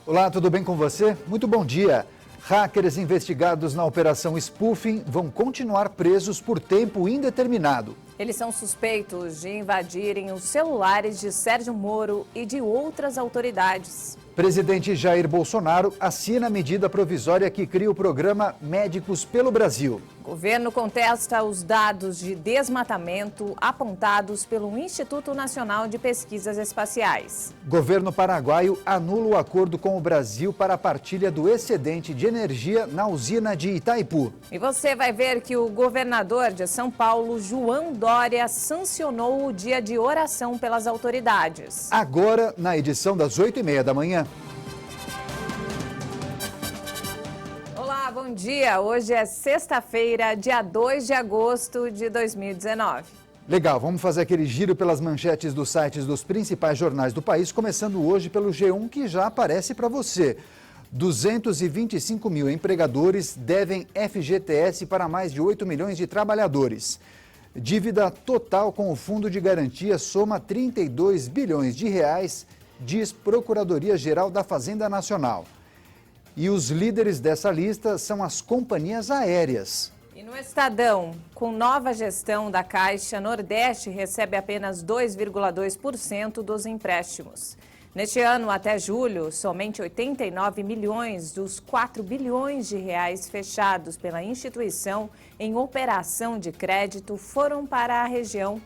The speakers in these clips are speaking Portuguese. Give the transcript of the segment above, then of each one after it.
Olá, tudo bem com você? Muito bom dia. Hackers investigados na operação Spoofing vão continuar presos por tempo indeterminado. Eles são suspeitos de invadirem os celulares de Sérgio Moro e de outras autoridades. Presidente Jair Bolsonaro assina a medida provisória que cria o programa Médicos pelo Brasil. O governo contesta os dados de desmatamento apontados pelo Instituto Nacional de Pesquisas Espaciais. Governo paraguaio anula o acordo com o Brasil para a partilha do excedente de energia na usina de Itaipu. E você vai ver que o governador de São Paulo, João Dória, sancionou o dia de oração pelas autoridades. Agora, na edição das 8h30 da manhã. Olá, bom dia. Hoje é sexta-feira, dia 2 de agosto de 2019. Legal, vamos fazer aquele giro pelas manchetes dos sites dos principais jornais do país, começando hoje pelo G1, que já aparece para você. 225 mil empregadores devem FGTS para mais de 8 milhões de trabalhadores. Dívida total com o Fundo de Garantia soma 32 bilhões de reais, diz Procuradoria-Geral da Fazenda Nacional. E os líderes dessa lista são as companhias aéreas. E no Estadão, com nova gestão da Caixa, Nordeste recebe apenas 2,2% dos empréstimos. Neste ano, até julho, somente 89 milhões dos 4 bilhões de reais fechados pela instituição em operação de crédito foram para a região,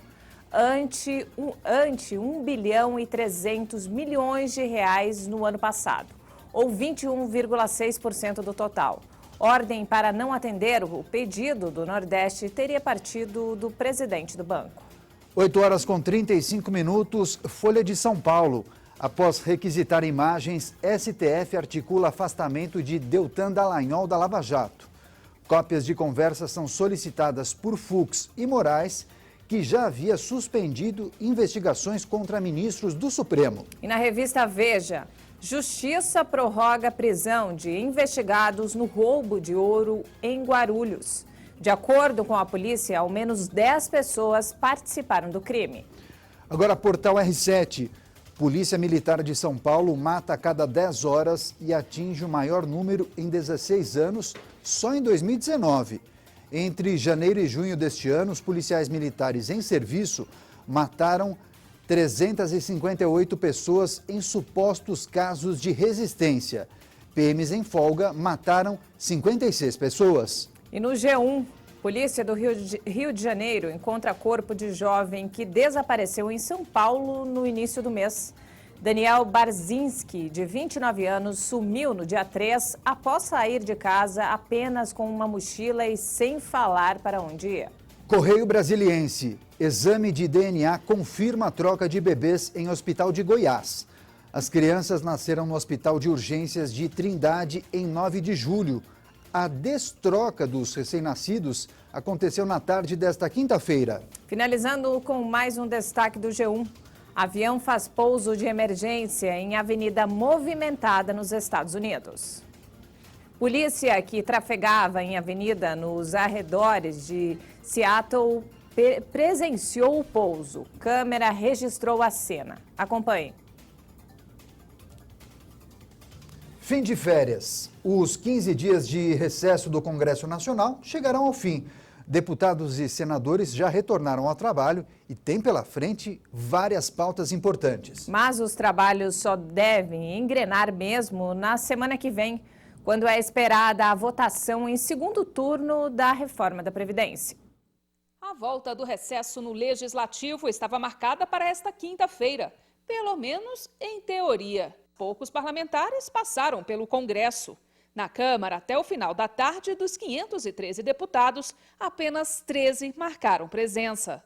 ante 1 bilhão e 300 milhões de reais no ano passado, ou 21,6% do total. Ordem para não atender o pedido do Nordeste teria partido do presidente do banco. 8h35, Folha de São Paulo. Após requisitar imagens, STF articula afastamento de Deltan Dallagnol da Lava Jato. Cópias de conversas são solicitadas por Fux e Moraes, que já havia suspendido investigações contra ministros do Supremo. E na revista Veja, Justiça prorroga a prisão de investigados no roubo de ouro em Guarulhos. De acordo com a polícia, ao menos 10 pessoas participaram do crime. Agora, Portal R7. Polícia Militar de São Paulo mata a cada 10 horas e atinge o maior número em 16 anos só em 2019. Entre janeiro e junho deste ano, os policiais militares em serviço mataram 358 pessoas em supostos casos de resistência. PMs em folga mataram 56 pessoas. E no G1, polícia do Rio de Janeiro encontra corpo de jovem que desapareceu em São Paulo no início do mês. Daniel Barzinski, de 29 anos, sumiu no dia 3 após sair de casa apenas com uma mochila e sem falar para onde ia. Correio Brasiliense. Exame de DNA confirma a troca de bebês em hospital de Goiás. As crianças nasceram no Hospital de Urgências de Trindade em 9 de julho. A destroca dos recém-nascidos aconteceu na tarde desta quinta-feira. Finalizando com mais um destaque do G1. Avião faz pouso de emergência em avenida movimentada nos Estados Unidos. Polícia que trafegava em avenida nos arredores de Seattle presenciou o pouso. Câmera registrou a cena. Acompanhe. Fim de férias. Os 15 dias de recesso do Congresso Nacional chegarão ao fim. Deputados e senadores já retornaram ao trabalho e tem pela frente várias pautas importantes. Mas os trabalhos só devem engrenar mesmo na semana que vem, quando é esperada a votação em segundo turno da reforma da Previdência. A volta do recesso no Legislativo estava marcada para esta quinta-feira, pelo menos em teoria. Poucos parlamentares passaram pelo Congresso. Na Câmara, até o final da tarde, dos 513 deputados, apenas 13 marcaram presença.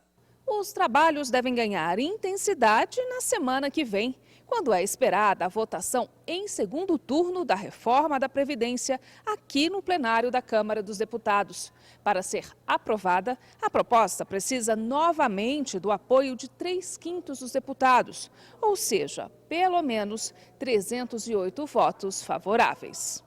Os trabalhos devem ganhar intensidade na semana que vem, quando é esperada a votação em segundo turno da reforma da Previdência aqui no plenário da Câmara dos Deputados. Para ser aprovada, a proposta precisa novamente do apoio de 3/5 dos deputados, ou seja, pelo menos 308 votos favoráveis.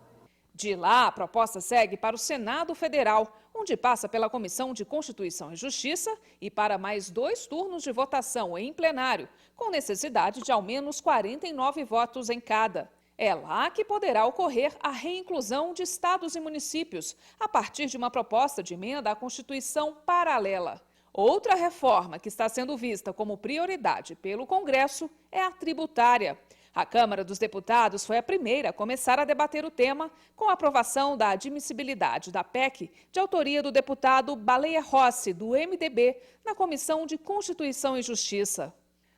De lá, a proposta segue para o Senado Federal, onde passa pela Comissão de Constituição e Justiça e para mais 2 turnos de votação em plenário, com necessidade de ao menos 49 votos em cada. É lá que poderá ocorrer a reinclusão de estados e municípios, a partir de uma proposta de emenda à Constituição paralela. Outra reforma que está sendo vista como prioridade pelo Congresso é a tributária. A Câmara dos Deputados foi a primeira a começar a debater o tema com a aprovação da admissibilidade da PEC, de autoria do deputado Baleia Rossi, do MDB, na Comissão de Constituição e Justiça.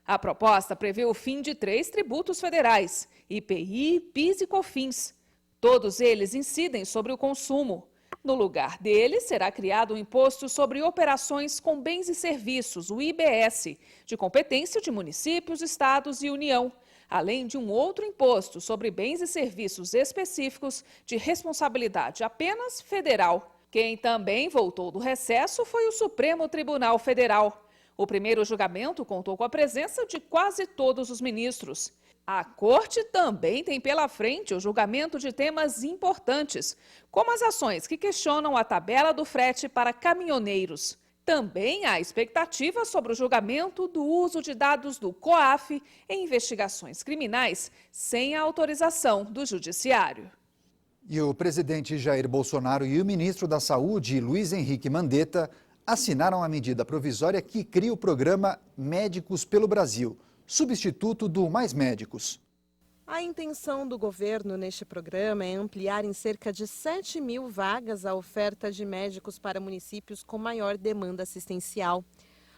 A proposta prevê o fim de 3 tributos federais, IPI, PIS e COFINS. Todos eles incidem sobre o consumo. No lugar deles, será criado um imposto sobre operações com bens e serviços, o IBS, de competência de municípios, estados e União, além de um outro imposto sobre bens e serviços específicos de responsabilidade apenas federal. Quem também voltou do recesso foi o Supremo Tribunal Federal. O primeiro julgamento contou com a presença de quase todos os ministros. A Corte também tem pela frente o julgamento de temas importantes, como as ações que questionam a tabela do frete para caminhoneiros. Também há expectativa sobre o julgamento do uso de dados do COAF em investigações criminais sem a autorização do Judiciário. E o presidente Jair Bolsonaro e o ministro da Saúde, Luiz Henrique Mandetta, assinaram a medida provisória que cria o programa Médicos pelo Brasil, substituto do Mais Médicos. A intenção do governo neste programa é ampliar em cerca de 7 mil vagas a oferta de médicos para municípios com maior demanda assistencial.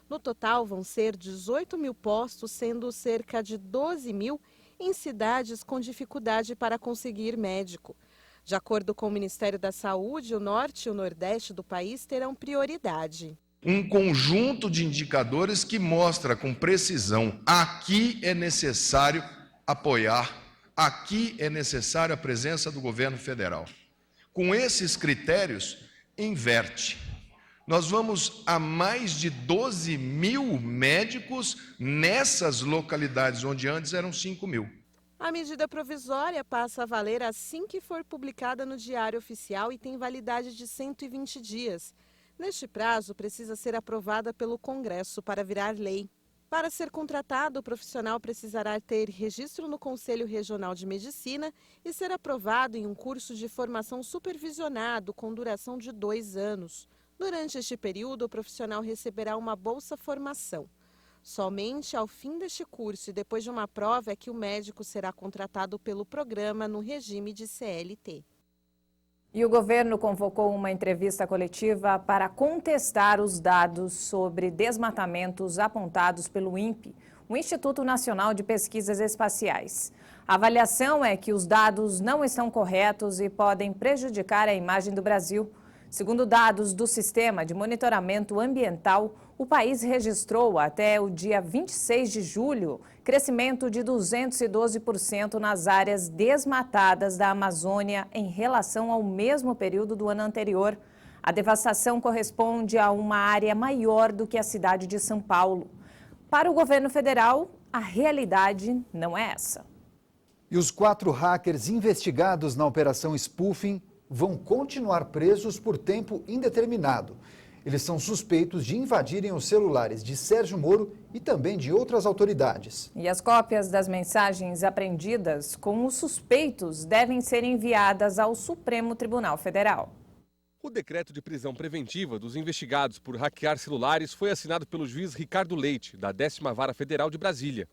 No total, vão ser 18 mil postos, sendo cerca de 12 mil em cidades com dificuldade para conseguir médico. De acordo com o Ministério da Saúde, o norte e o nordeste do país terão prioridade. Um conjunto de indicadores que mostra com precisão: aqui é necessário apoiar, aqui é necessária a presença do governo federal. Com esses critérios, inverte. Nós vamos a mais de 12 mil médicos nessas localidades, onde antes eram 5 mil. A medida provisória passa a valer assim que for publicada no Diário Oficial e tem validade de 120 dias. Neste prazo, precisa ser aprovada pelo Congresso para virar lei. Para ser contratado, o profissional precisará ter registro no Conselho Regional de Medicina e ser aprovado em um curso de formação supervisionado com duração de 2 anos. Durante este período, o profissional receberá uma bolsa-formação. Somente ao fim deste curso e depois de uma prova é que o médico será contratado pelo programa no regime de CLT. E o governo convocou uma entrevista coletiva para contestar os dados sobre desmatamentos apontados pelo INPE, o Instituto Nacional de Pesquisas Espaciais. A avaliação é que os dados não estão corretos e podem prejudicar a imagem do Brasil. Segundo dados do Sistema de Monitoramento Ambiental, o país registrou até o dia 26 de julho crescimento de 212% nas áreas desmatadas da Amazônia em relação ao mesmo período do ano anterior. A devastação corresponde a uma área maior do que a cidade de São Paulo. Para o governo federal, a realidade não é essa. E os 4 hackers investigados na operação Spoofing vão continuar presos por tempo indeterminado. Eles são suspeitos de invadirem os celulares de Sérgio Moro e também de outras autoridades. E as cópias das mensagens apreendidas com os suspeitos devem ser enviadas ao Supremo Tribunal Federal. O decreto de prisão preventiva dos investigados por hackear celulares foi assinado pelo juiz Ricardo Leite, da 10ª Vara Federal de Brasília.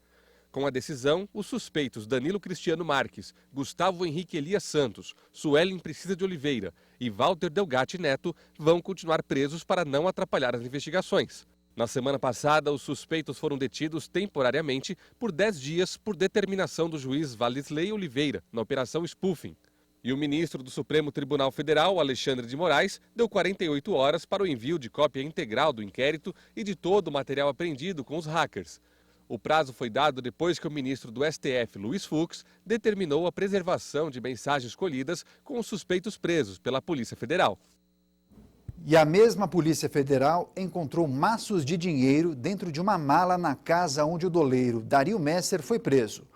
Com a decisão, os suspeitos Danilo Cristiano Marques, Gustavo Henrique Elias Santos, Suelen Precisa de Oliveira e Walter Delgatti Neto vão continuar presos para não atrapalhar as investigações. Na semana passada, os suspeitos foram detidos temporariamente por 10 dias por determinação do juiz Valisley Oliveira, na Operação Spoofing. E o ministro do Supremo Tribunal Federal, Alexandre de Moraes, deu 48 horas para o envio de cópia integral do inquérito e de todo o material apreendido com os hackers. O prazo foi dado depois que o ministro do STF, Luiz Fux, determinou a preservação de mensagens colhidas com os suspeitos presos pela Polícia Federal. E a mesma Polícia Federal encontrou maços de dinheiro dentro de uma mala na casa onde o doleiro Dario Messer foi preso.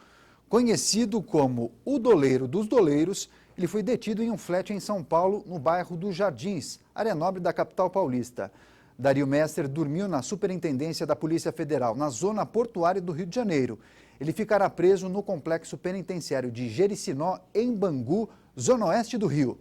Conhecido como o doleiro dos doleiros, ele foi detido em um flat em São Paulo, no bairro dos Jardins, área nobre da capital paulista. Dario Messer dormiu na Superintendência da Polícia Federal, na zona portuária do Rio de Janeiro. Ele ficará preso no complexo penitenciário de Jericinó, em Bangu, zona oeste do Rio.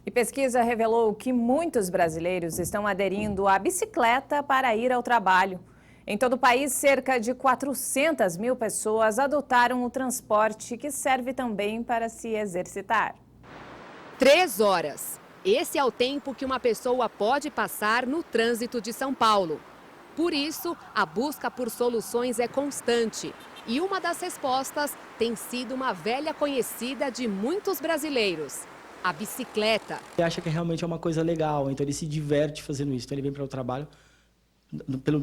E pesquisa revelou que muitos brasileiros estão aderindo à bicicleta para ir ao trabalho. Em todo o país, cerca de 400 mil pessoas adotaram o transporte, que serve também para se exercitar. 3 horas. Esse é o tempo que uma pessoa pode passar no trânsito de São Paulo. Por isso, a busca por soluções é constante. E uma das respostas tem sido uma velha conhecida de muitos brasileiros: a bicicleta. Ele acha que realmente é uma coisa legal, então ele se diverte fazendo isso. Então ele vem para o trabalho,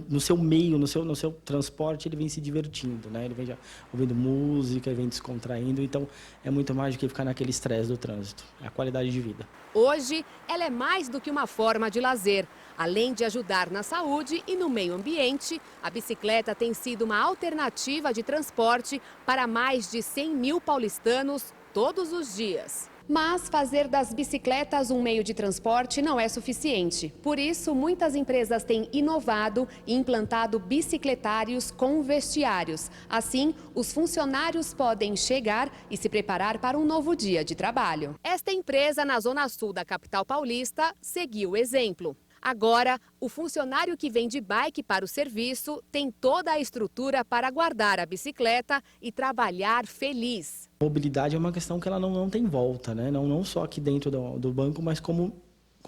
no seu meio, no seu transporte, ele vem se divertindo, né? Ele vem já ouvindo música, ele vem descontraindo, então é muito mais do que ficar naquele estresse do trânsito, é a qualidade de vida. Hoje, ela é mais do que uma forma de lazer. Além de ajudar na saúde e no meio ambiente, a bicicleta tem sido uma alternativa de transporte para mais de 100 mil paulistanos todos os dias. Mas fazer das bicicletas um meio de transporte não é suficiente. Por isso, muitas empresas têm inovado e implantado bicicletários com vestiários. Assim, os funcionários podem chegar e se preparar para um novo dia de trabalho. Esta empresa, na zona sul da capital paulista, seguiu o exemplo. Agora, o funcionário que vem de bike para o serviço tem toda a estrutura para guardar a bicicleta e trabalhar feliz. Mobilidade é uma questão que ela não tem volta, né? Não só aqui dentro do banco, mas como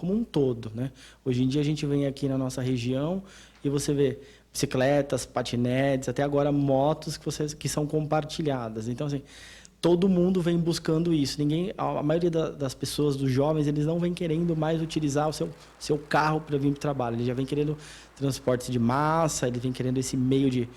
um todo, né? Hoje em dia a gente vem aqui na nossa região e você vê bicicletas, patinetes, até agora motos que são compartilhadas. Então, assim, todo mundo vem buscando isso. A maioria das pessoas, dos jovens, eles não vem querendo mais utilizar o seu carro para vir para o trabalho. Ele já vem querendo transporte de massa, ele vem querendo esse meio de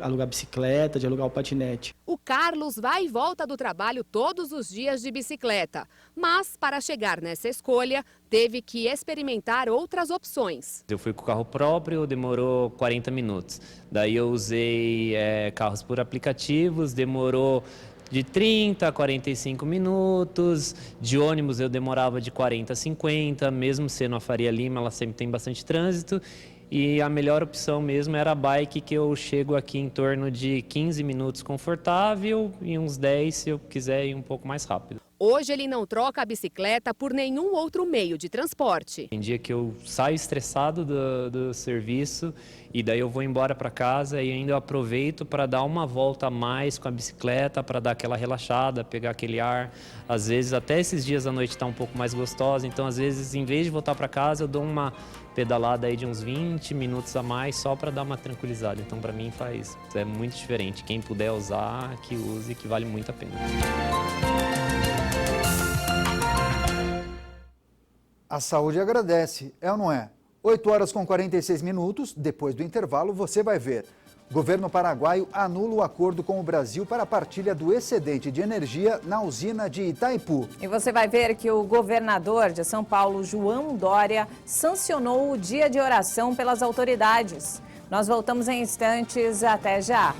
alugar bicicleta, de alugar o patinete. O Carlos vai e volta do trabalho todos os dias de bicicleta. Mas, para chegar nessa escolha, teve que experimentar outras opções. Eu fui com o carro próprio, demorou 40 minutos. Daí eu usei carros por aplicativos, demorou de 30 a 45 minutos. De ônibus eu demorava de 40 a 50, mesmo sendo a Faria Lima, ela sempre tem bastante trânsito. E a melhor opção mesmo era a bike, que eu chego aqui em torno de 15 minutos confortável e uns 10 se eu quiser ir um pouco mais rápido. Hoje ele não troca a bicicleta por nenhum outro meio de transporte. Tem dia que eu saio estressado do serviço e daí eu vou embora para casa e ainda eu aproveito para dar uma volta a mais com a bicicleta, para dar aquela relaxada, pegar aquele ar. Às vezes até esses dias à noite está um pouco mais gostosa, então às vezes em vez de voltar para casa eu dou uma pedalada aí de uns 20 minutos a mais só para dar uma tranquilizada. Então para mim é muito diferente. Quem puder usar, que use, que vale muito a pena. A saúde agradece, é ou não é? 8 horas com 46 minutos, depois do intervalo você vai ver. Governo paraguaio anula o acordo com o Brasil para a partilha do excedente de energia na usina de Itaipu. E você vai ver que o governador de São Paulo, João Dória, sancionou o dia de oração pelas autoridades. Nós voltamos em instantes, até já.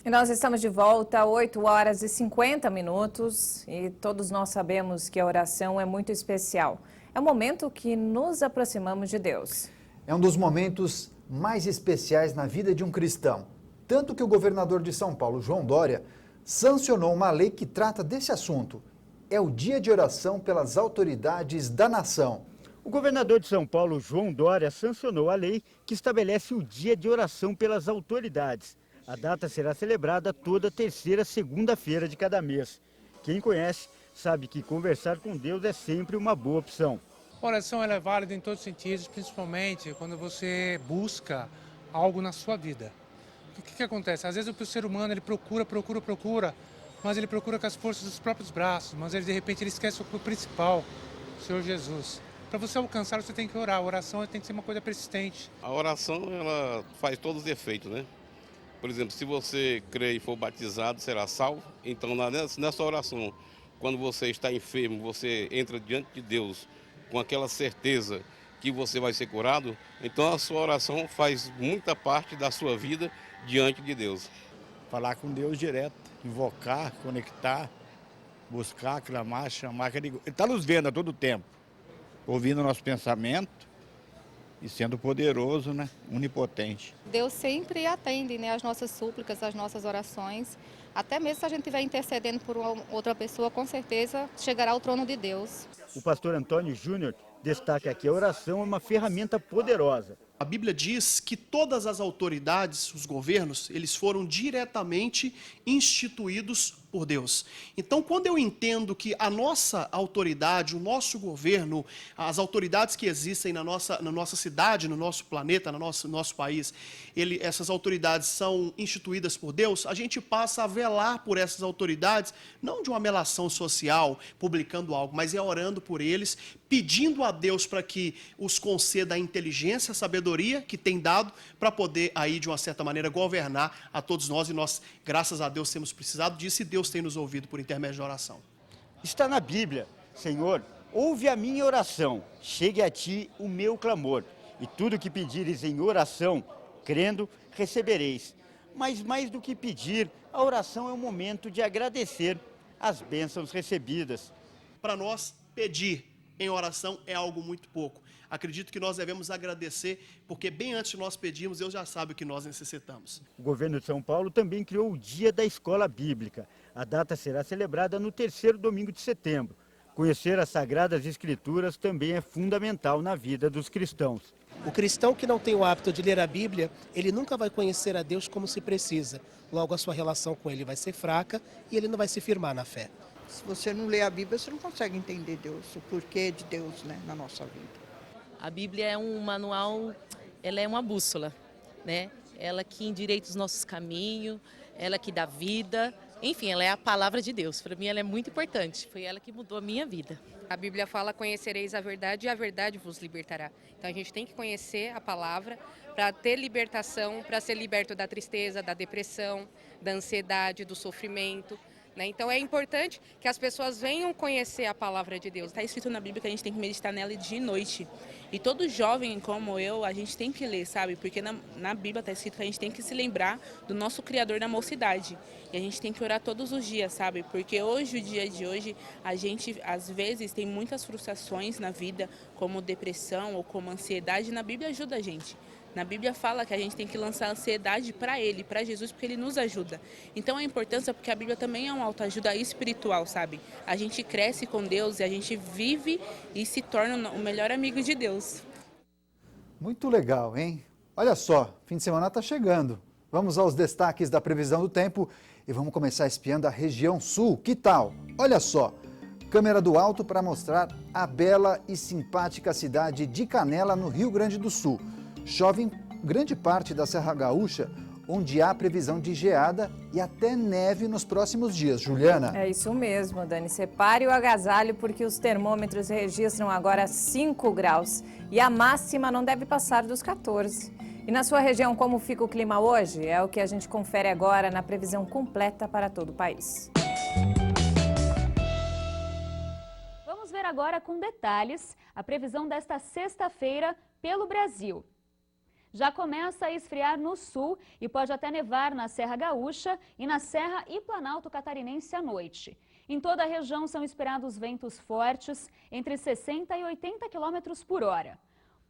E nós estamos de volta, 8 horas e 50 minutos, e todos nós sabemos que a oração é muito especial. É um momento que nos aproximamos de Deus. É um dos momentos mais especiais na vida de um cristão. Tanto que o governador de São Paulo, João Dória, sancionou uma lei que trata desse assunto. É o dia de oração pelas autoridades da nação. O governador de São Paulo, João Dória, sancionou a lei que estabelece o dia de oração pelas autoridades. A data será celebrada toda terceira segunda-feira de cada mês. Quem conhece sabe que conversar com Deus é sempre uma boa opção. A oração ela é válida em todos os sentidos, principalmente quando você busca algo na sua vida. O que acontece? Às vezes o ser humano ele procura, mas ele procura com as forças dos próprios braços, mas ele, de repente ele esquece o principal, o Senhor Jesus. Para você alcançar, você tem que orar. A oração tem que ser uma coisa persistente. A oração ela faz todos os efeitos, né? Por exemplo, se você crê e for batizado, será salvo. Então, nessa oração, quando você está enfermo, você entra diante de Deus com aquela certeza que você vai ser curado, então a sua oração faz muita parte da sua vida diante de Deus. Falar com Deus direto, invocar, conectar, buscar, clamar, chamar. Ele está nos vendo a todo tempo, ouvindo o nosso pensamento e sendo poderoso, né? Onipotente. Deus sempre atende, né, as nossas súplicas, as nossas orações. Até mesmo se a gente estiver intercedendo por outra pessoa, com certeza chegará ao trono de Deus. O pastor Antônio Júnior destaca que a oração é uma ferramenta poderosa. A Bíblia diz que todas as autoridades, os governos, eles foram diretamente instituídos por Deus. Então, quando eu entendo que a nossa autoridade, o nosso governo, as autoridades que existem na nossa cidade, no nosso planeta, no nosso país, essas autoridades são instituídas por Deus, a gente passa a velar por essas autoridades, não de uma melação social, publicando algo, mas é orando por eles, pedindo a Deus para que os conceda a inteligência, a sabedoria que tem dado para poder aí, de uma certa maneira, governar a todos nós. E nós, graças a Deus, temos precisado disso e Deus tem nos ouvido por intermédio da oração. Está na Bíblia: Senhor, ouve a minha oração, chegue a ti o meu clamor, e tudo que pedires em oração, crendo, recebereis. Mas mais do que pedir, a oração é um momento de agradecer as bênçãos recebidas. Para nós, pedir em oração é algo muito pouco. Acredito que nós devemos agradecer, porque bem antes de nós pedirmos, Deus já sabe o que nós necessitamos. O governo de São Paulo também criou o Dia da Escola Bíblica. A data será celebrada no 3º domingo de setembro. Conhecer as Sagradas Escrituras também é fundamental na vida dos cristãos. O cristão que não tem o hábito de ler a Bíblia, ele nunca vai conhecer a Deus como se precisa. Logo, a sua relação com ele vai ser fraca e ele não vai se firmar na fé. Se você não lê a Bíblia, você não consegue entender Deus, o porquê de Deus, né, na nossa vida. A Bíblia é um manual, ela é uma bússola, né? Ela que endireita os nossos caminhos, ela que dá vida. Enfim, ela é a palavra de Deus. Para mim, ela é muito importante. Foi ela que mudou a minha vida. A Bíblia fala: conhecereis a verdade e a verdade vos libertará. Então a gente tem que conhecer a palavra para ter libertação, para ser liberto da tristeza, da depressão, da ansiedade, do sofrimento. Então é importante que as pessoas venham conhecer a palavra de Deus. Está escrito na Bíblia que a gente tem que meditar nela de noite. E todo jovem como eu, a gente tem que ler, sabe? Porque na Bíblia está escrito que a gente tem que se lembrar do nosso Criador na mocidade. E a gente tem que orar todos os dias, sabe? Porque hoje, o dia de hoje, a gente às vezes tem muitas frustrações na vida, como depressão ou como ansiedade. Na Bíblia ajuda a gente. Na Bíblia fala que a gente tem que lançar a ansiedade para Ele, para Jesus, porque Ele nos ajuda. Então a importância, porque a Bíblia também é uma autoajuda espiritual, sabe? A gente cresce com Deus e a gente vive e se torna o melhor amigo de Deus. Muito legal, hein? Olha só, fim de semana está chegando. Vamos aos destaques da previsão do tempo e vamos começar espiando a região sul. Que tal? Olha só, câmera do alto para mostrar a bela e simpática cidade de Canela, no Rio Grande do Sul. Chove em grande parte da Serra Gaúcha, onde há previsão de geada e até neve nos próximos dias. Juliana? É isso mesmo, Dani. Separe o agasalho porque os termômetros registram agora 5 graus e a máxima não deve passar dos 14. E na sua região, como fica o clima hoje? É o que a gente confere agora na previsão completa para todo o país. Vamos ver agora com detalhes a previsão desta sexta-feira pelo Brasil. Já começa a esfriar no sul e pode até nevar na Serra Gaúcha e na Serra e Planalto Catarinense à noite. Em toda a região são esperados ventos fortes, entre 60 e 80 km por hora.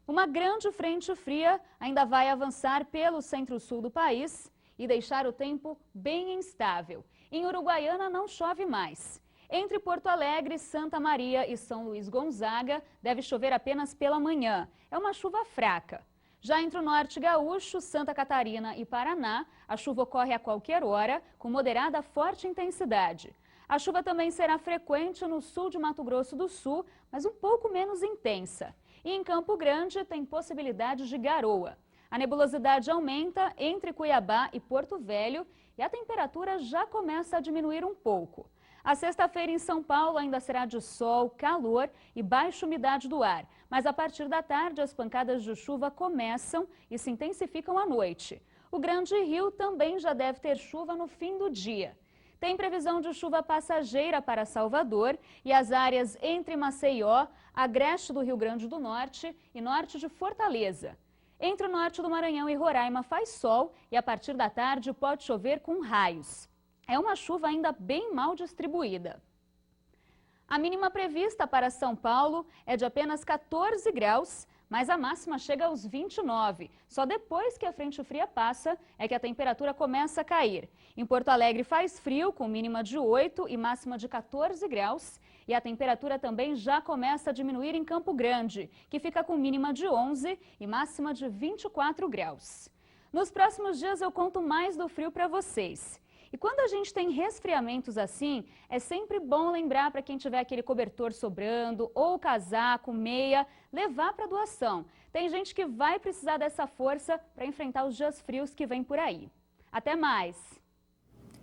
Uma grande frente fria ainda vai avançar pelo centro-sul do país e deixar o tempo bem instável. Em Uruguaiana não chove mais. Entre Porto Alegre, Santa Maria e São Luís Gonzaga deve chover apenas pela manhã. É uma chuva fraca. Já entre o norte gaúcho, Santa Catarina e Paraná, a chuva ocorre a qualquer hora, com moderada a forte intensidade. A chuva também será frequente no sul de Mato Grosso do Sul, mas um pouco menos intensa. E em Campo Grande tem possibilidade de garoa. A nebulosidade aumenta entre Cuiabá e Porto Velho e a temperatura já começa a diminuir um pouco. A sexta-feira em São Paulo ainda será de sol, calor e baixa umidade do ar. Mas a partir da tarde as pancadas de chuva começam e se intensificam à noite. O Grande Rio também já deve ter chuva no fim do dia. Tem previsão de chuva passageira para Salvador e as áreas entre Maceió, agreste do Rio Grande do Norte e norte de Fortaleza. Entre o norte do Maranhão e Roraima faz sol e a partir da tarde pode chover com raios. É uma chuva ainda bem mal distribuída. A mínima prevista para São Paulo é de apenas 14 graus, mas a máxima chega aos 29. Só depois que a frente fria passa é que a temperatura começa a cair. Em Porto Alegre faz frio, com mínima de 8 e máxima de 14 graus. E a temperatura também já começa a diminuir em Campo Grande, que fica com mínima de 11 e máxima de 24 graus. Nos próximos dias eu conto mais do frio para vocês. E quando a gente tem resfriamentos assim, é sempre bom lembrar para quem tiver aquele cobertor sobrando ou casaco, meia, levar para doação. Tem gente que vai precisar dessa força para enfrentar os dias frios que vêm por aí. Até mais!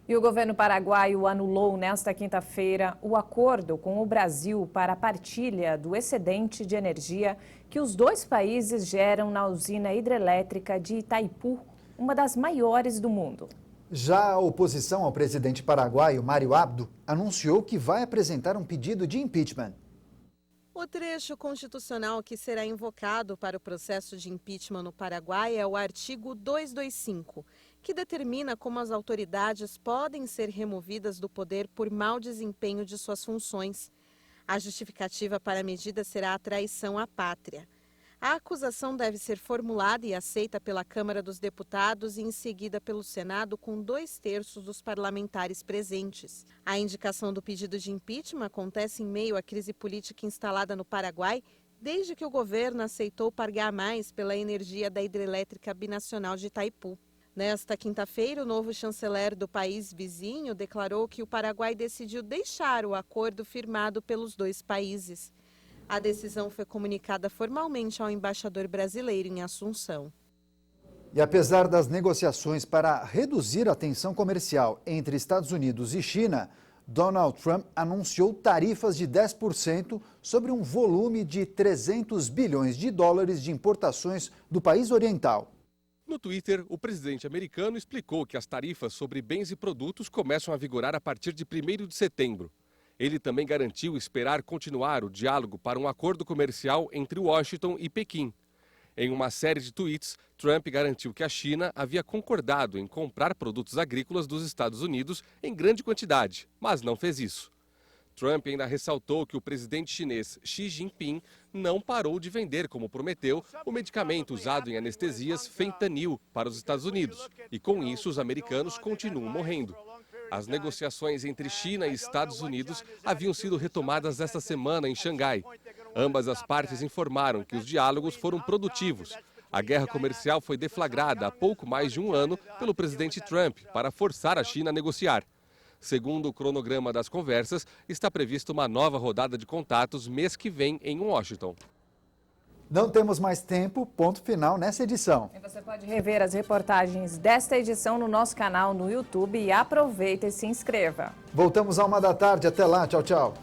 E o governo paraguaio anulou nesta quinta-feira o acordo com o Brasil para a partilha do excedente de energia que os dois países geram na usina hidrelétrica de Itaipu, uma das maiores do mundo. Já a oposição ao presidente paraguaio, Mário Abdo, anunciou que vai apresentar um pedido de impeachment. O trecho constitucional que será invocado para o processo de impeachment no Paraguai é o artigo 225, que determina como as autoridades podem ser removidas do poder por mau desempenho de suas funções. A justificativa para a medida será a traição à pátria. A acusação deve ser formulada e aceita pela Câmara dos Deputados e em seguida pelo Senado com 2/3 dos parlamentares presentes. A indicação do pedido de impeachment acontece em meio à crise política instalada no Paraguai desde que o governo aceitou pagar mais pela energia da hidrelétrica binacional de Itaipu. Nesta quinta-feira, o novo chanceler do país vizinho declarou que o Paraguai decidiu deixar o acordo firmado pelos dois países. A decisão foi comunicada formalmente ao embaixador brasileiro em Assunção. E apesar das negociações para reduzir a tensão comercial entre Estados Unidos e China, Donald Trump anunciou tarifas de 10% sobre um volume de 300 bilhões de dólares de importações do país oriental. No Twitter, o presidente americano explicou que as tarifas sobre bens e produtos começam a vigorar a partir de 1º de setembro. Ele também garantiu esperar continuar o diálogo para um acordo comercial entre Washington e Pequim. Em uma série de tweets, Trump garantiu que a China havia concordado em comprar produtos agrícolas dos Estados Unidos em grande quantidade, mas não fez isso. Trump ainda ressaltou que o presidente chinês Xi Jinping não parou de vender, como prometeu, o medicamento usado em anestesias fentanil para os Estados Unidos. E com isso, os americanos continuam morrendo. As negociações entre China e Estados Unidos haviam sido retomadas esta semana em Xangai. Ambas as partes informaram que os diálogos foram produtivos. A guerra comercial foi deflagrada há pouco mais de um ano pelo presidente Trump para forçar a China a negociar. Segundo o cronograma das conversas, está prevista uma nova rodada de contatos mês que vem em Washington. Não temos mais tempo, ponto final nessa edição. E você pode rever as reportagens desta edição no nosso canal no YouTube e aproveita e se inscreva. Voltamos à 1 da tarde, até lá, tchau, tchau.